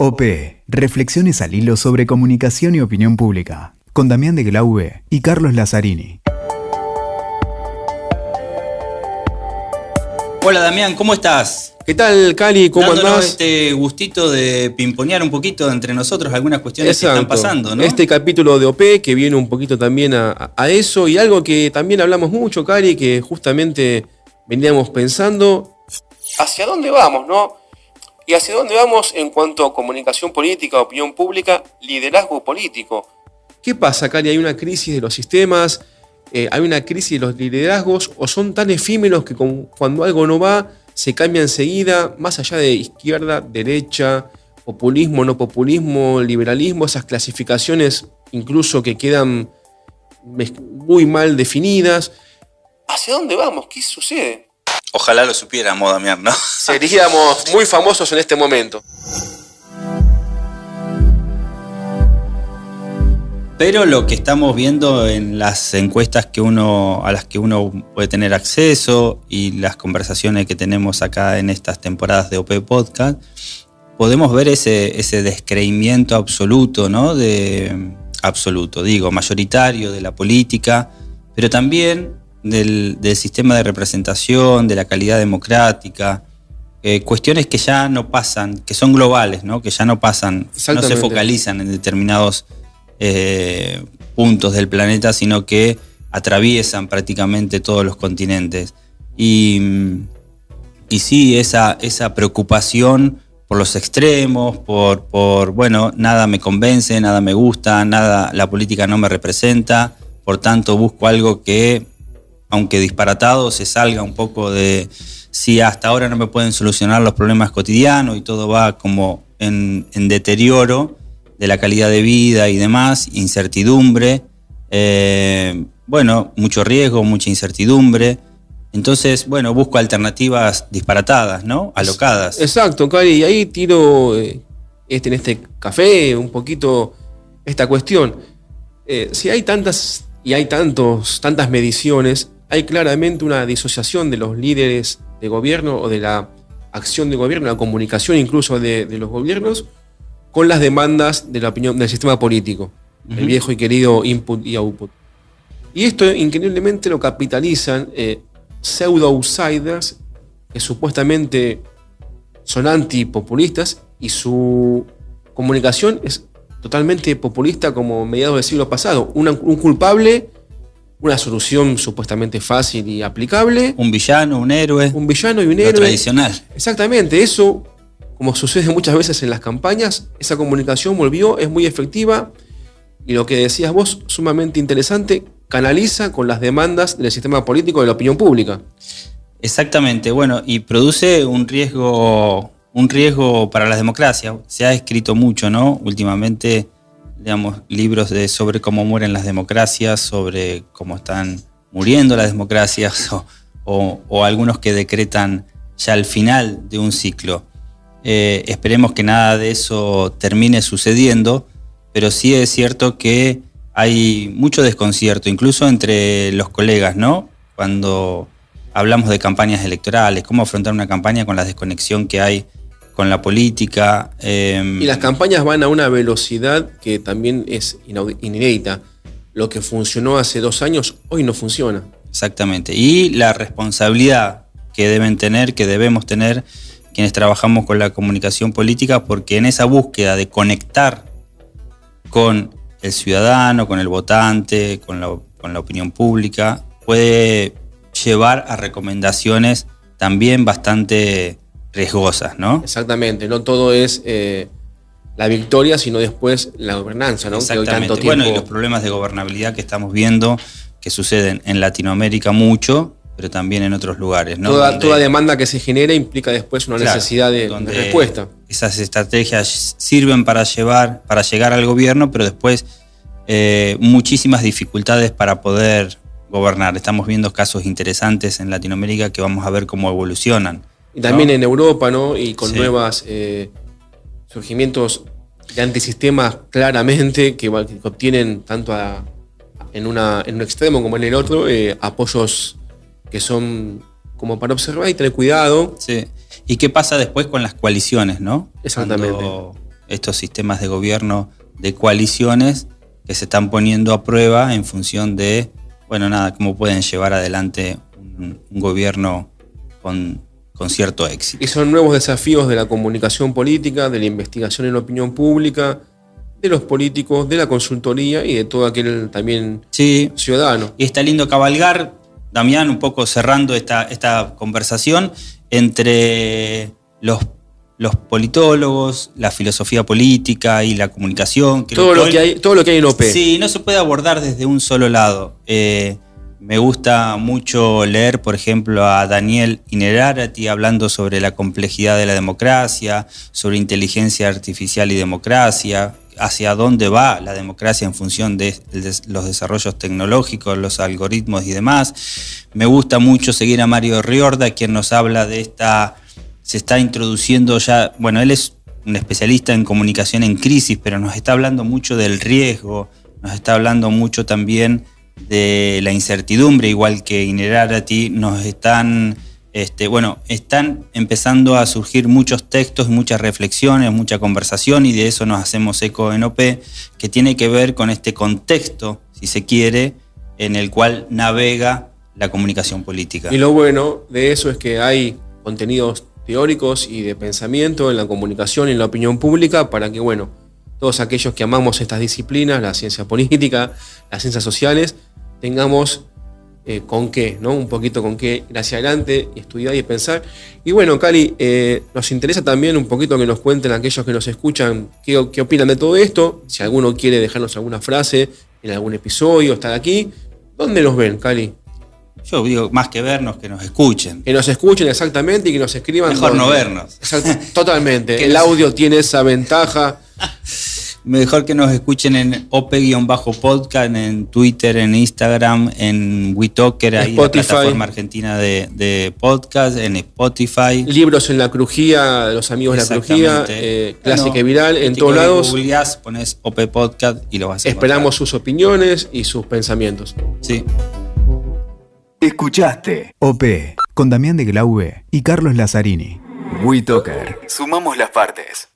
OP, reflexiones al hilo sobre comunicación y opinión pública, con Damián de Glaube y Carlos Lazzarini. Hola Damián, ¿cómo estás? ¿Qué tal, Cali? ¿Cómo Dándonos andás? este gustito de pimponear un poquito entre nosotros algunas cuestiones que están pasando, ¿no? Este capítulo de OP que viene un poquito también a eso, y algo que también hablamos mucho, Cali, que justamente veníamos pensando, ¿hacia dónde vamos, no? Y hacia dónde vamos en cuanto a comunicación política, opinión pública, liderazgo político. ¿Qué pasa, Cali? ¿Hay una crisis de los sistemas? ¿Hay una crisis de los liderazgos? ¿O son tan efímeros que cuando algo no va, se cambia enseguida, más allá de izquierda, derecha, populismo, no populismo, liberalismo, esas clasificaciones incluso que quedan muy mal definidas? ¿Hacia dónde vamos? ¿Qué sucede? Ojalá lo supiéramos, Damián, ¿no? Seríamos muy famosos en este momento. Pero lo que estamos viendo en las encuestas a las que uno puede tener acceso y las conversaciones que tenemos acá en estas temporadas de OP Podcast, podemos ver ese descreimiento absoluto, ¿no? Mayoritario de la política, pero también del sistema de representación, de la calidad democrática, cuestiones que ya no pasan, que son globales, ¿no? Que ya no pasan, no se focalizan en determinados puntos del planeta, sino que atraviesan prácticamente todos los continentes. Y sí, esa preocupación por los extremos, por nada me convence, nada me gusta, la política no me representa, por tanto busco algo que, aunque disparatado, se salga un poco de si hasta ahora no me pueden solucionar los problemas cotidianos y todo va como en deterioro de la calidad de vida y demás, incertidumbre, mucho riesgo, mucha incertidumbre. Entonces, busco alternativas disparatadas, ¿no? Alocadas. Exacto, Cari, y ahí tiro en este café un poquito esta cuestión. Si hay tantas mediciones, hay claramente una disociación de los líderes de gobierno o de la acción de gobierno, la comunicación incluso de los gobiernos, con las demandas de la opinión del sistema político, el viejo y querido input y output. Y esto increíblemente lo capitalizan pseudo-outsiders que supuestamente son antipopulistas y su comunicación es totalmente populista como mediados del siglo pasado. Un culpable, una solución supuestamente fácil y aplicable. Un villano, un héroe. Un villano y un héroe. Lo tradicional. Exactamente, eso, como sucede muchas veces en las campañas, esa comunicación es muy efectiva y lo que decías vos, sumamente interesante, canaliza con las demandas del sistema político de la opinión pública. Exactamente, y produce un riesgo para las democracias. Se ha escrito mucho, ¿no? Últimamente, libros sobre cómo mueren las democracias, sobre cómo están muriendo las democracias o algunos que decretan ya el final de un ciclo. Esperemos que nada de eso termine sucediendo, pero sí es cierto que hay mucho desconcierto, incluso entre los colegas, ¿no? Cuando hablamos de campañas electorales, cómo afrontar una campaña con la desconexión que hay con la política. Y las campañas van a una velocidad que también es inédita. Lo que funcionó hace 2 años, hoy no funciona. Exactamente. Y la responsabilidad que debemos tener quienes trabajamos con la comunicación política, porque en esa búsqueda de conectar con el ciudadano, con el votante, con la opinión pública, puede llevar a recomendaciones también bastante riesgosas, ¿no? Exactamente, no todo es la victoria, sino después la gobernanza, ¿no? Exactamente. Y los problemas de gobernabilidad que estamos viendo, que suceden en Latinoamérica mucho, pero también en otros lugares, ¿no? Toda demanda que se genera implica después una necesidad de respuesta. Esas estrategias sirven para llegar al gobierno, pero después muchísimas dificultades para poder gobernar. Estamos viendo casos interesantes en Latinoamérica que vamos a ver cómo evolucionan. Y también en Europa, ¿no? Y con nuevos surgimientos de antisistemas claramente que obtienen tanto en un extremo como en el otro apoyos que son como para observar y tener cuidado. Sí. ¿Y qué pasa después con las coaliciones, no? Exactamente. estos sistemas de gobierno de coaliciones que se están poniendo a prueba en función de, cómo pueden llevar adelante un gobierno con cierto éxito. Y son nuevos desafíos de la comunicación política, de la investigación en la opinión pública, de los políticos, de la consultoría y de todo aquel también ciudadano. Y está lindo cabalgar, Damián, un poco cerrando esta conversación, entre los politólogos, la filosofía política y la comunicación. Todo lo que hay en OP. Sí, no se puede abordar desde un solo lado. Me gusta mucho leer, por ejemplo, a Daniel Innerarity hablando sobre la complejidad de la democracia, sobre inteligencia artificial y democracia, hacia dónde va la democracia en función de los desarrollos tecnológicos, los algoritmos y demás. Me gusta mucho seguir a Mario Riorda, quien nos habla de se está introduciendo ya, él es un especialista en comunicación en crisis, pero nos está hablando mucho del riesgo, nos está hablando mucho también de la incertidumbre, igual que Innerarity. Están empezando a surgir muchos textos, muchas reflexiones, mucha conversación, y de eso nos hacemos eco en OP, que tiene que ver con este contexto, si se quiere, en el cual navega la comunicación política. Y lo bueno de eso es que hay contenidos teóricos y de pensamiento en la comunicación y en la opinión pública para que, todos aquellos que amamos estas disciplinas, la ciencia política, las ciencias sociales, tengamos con qué, ¿no? Un poquito con qué ir hacia adelante y estudiar y pensar. Y Cali, nos interesa también un poquito que nos cuenten aquellos que nos escuchan qué opinan de todo esto. Si alguno quiere dejarnos alguna frase en algún episodio, estar aquí, ¿dónde nos ven, Cali? Yo digo, más que vernos, que nos escuchen. Que nos escuchen exactamente y que nos escriban. Mejor no vernos. Totalmente. El audio tiene esa ventaja. Mejor que nos escuchen en OP-podcast, en Twitter, en Instagram, en WeTalker, ahí la plataforma argentina de podcast, en Spotify. Libros en la crujía, los amigos de la crujía, Clásica y Viral, en todos lados. Googleás, pones OP Podcast y lo vas a encontrar. Esperamos sus opiniones y sus pensamientos. Sí. Escuchaste OP con Damián de Glaube y Carlos Lazzarini. WeTalker. Sumamos las partes.